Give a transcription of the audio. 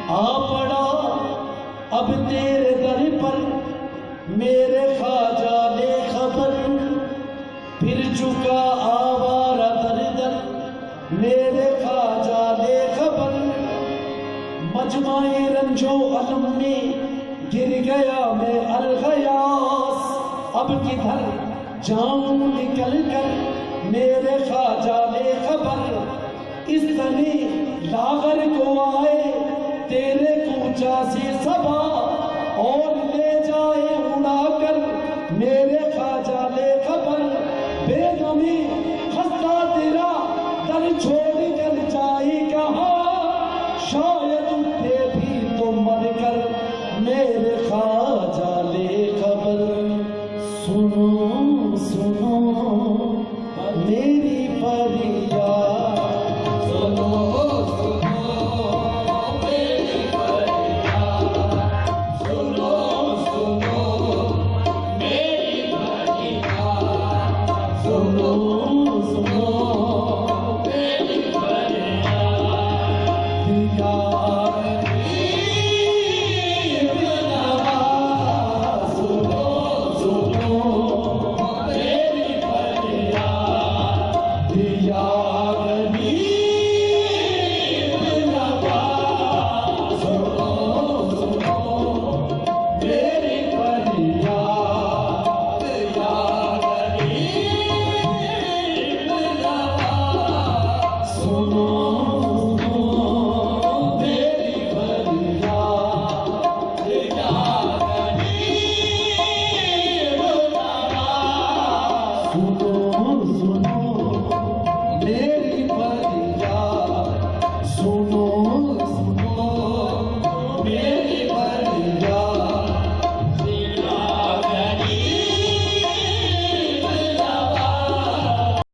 आ पड़ा अब तेरे दर पर मेरे ख्वाजा ने खबर, फिर चुका आवारा दर दर मेरे ख्वाजा ने खबर। मजमाए रंजो अलम में गिर गया मैं अलगयास, अब किधर जाऊं निकल कर मेरे ख्वाजा ने खबर। इस तने लागर को आए तेरे कूचा से सबा, और